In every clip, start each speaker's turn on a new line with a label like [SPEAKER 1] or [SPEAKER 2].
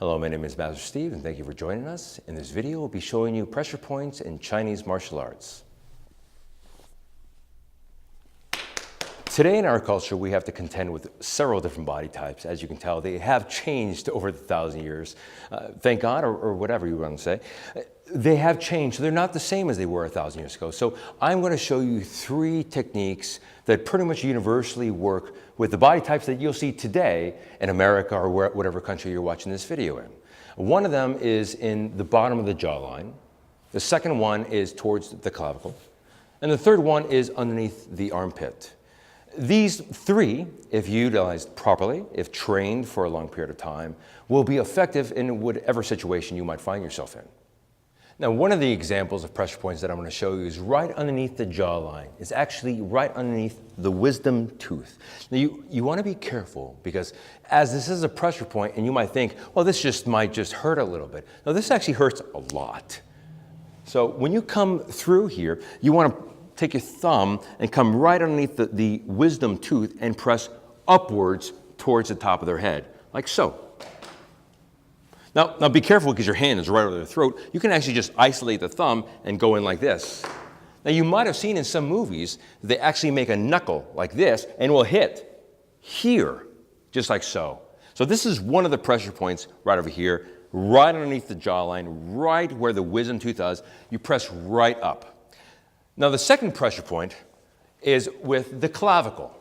[SPEAKER 1] Hello, my name is Master Steve, and thank you for joining us. In this video, we'll be showing you pressure points in Chinese martial arts. Today in our culture, we have to contend with several different body types. As you can tell, they have changed over the 1,000 years. Thank God, or whatever you want to say. They have changed, so they're not the same as they were 1,000 years ago. So I'm going to show you 3 techniques that pretty much universally work with the body types that you'll see today in America or whatever country you're watching this video in. One of them is in the bottom of the jawline. The second one is towards the clavicle. And the third one is underneath the armpit. These 3, if utilized properly, if trained for a long period of time, will be effective in whatever situation you might find yourself in. Now, one of the examples of pressure points that I'm going to show you is right underneath the jawline. It's actually right underneath the wisdom tooth. Now, you want to be careful because as this is a pressure point and you might think, well, this might just hurt a little bit. No, this actually hurts a lot. So when you come through here, you want to take your thumb and come right underneath the wisdom tooth and press upwards towards the top of their head, like so. Now be careful because your hand is right over their throat. You can actually just isolate the thumb and go in like this. Now you might have seen in some movies, they actually make a knuckle like this and will hit here, just like so. So this is one of the pressure points right over here, right underneath the jawline, right where the wisdom tooth is. You press right up. Now the second pressure point is with the clavicle.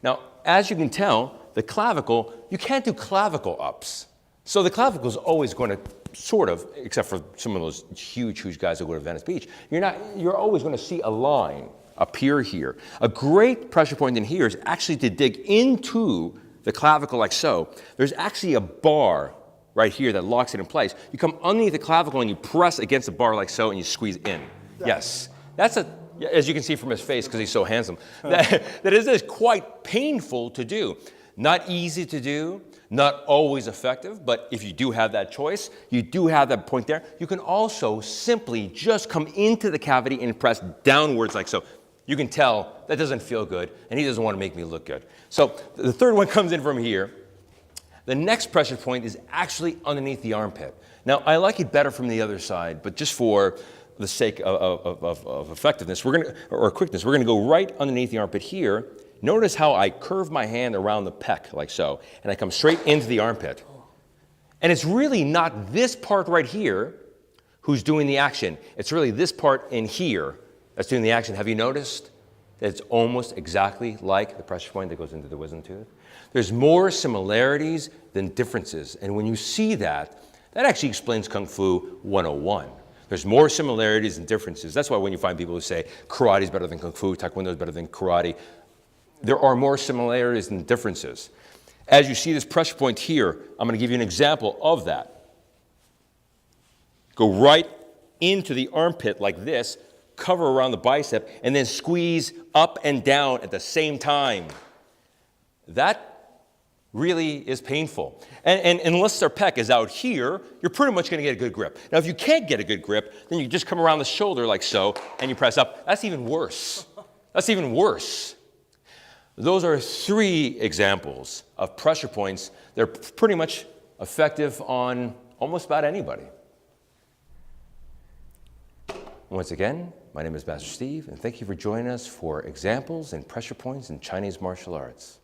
[SPEAKER 1] Now, as you can tell, the clavicle, you can't do clavicle ups. So the clavicle is always going to sort of, except for some of those huge guys that go to Venice Beach, you're always going to see a line appear here. A great pressure point in here is actually to dig into the clavicle like so. There's actually a bar right here that locks it in place. You come underneath the clavicle and you press against the bar like so and you squeeze in. Yes. That's as you can see from his face because he's so handsome, that is quite painful to do. Not easy to do, not always effective, but if you do have that choice, you do have that point there. You can also simply just come into the cavity and press downwards like so. You can tell that doesn't feel good, and he doesn't want to make me look good. So the third one comes in from here. The next pressure point is actually underneath the armpit. Now, I like it better from the other side, but just for the sake of effectiveness, or quickness, we're going to go right underneath the armpit here. Notice how I curve my hand around the pec, like so, and I come straight into the armpit. And it's really not this part right here who's doing the action. It's really this part in here that's doing the action. Have you noticed that it's almost exactly like the pressure point that goes into the wisdom tooth? There's more similarities than differences. And when you see that, that actually explains Kung Fu 101. There's more similarities than differences. That's why when you find people who say karate is better than Kung Fu, Taekwondo is better than karate, there are more similarities than differences. As you see this pressure point here, I'm going to give you an example of that. Go right into the armpit like this, cover around the bicep, and then squeeze up and down at the same time. That really is painful. And unless their pec is out here, you're pretty much going to get a good grip. Now, if you can't get a good grip, then you just come around the shoulder like so, and you press up. That's even worse. That's even worse. Those are 3 examples of pressure points. They're pretty much effective on almost about anybody. Once again, my name is Master Steve, and thank you for joining us for examples and pressure points in Chinese martial arts.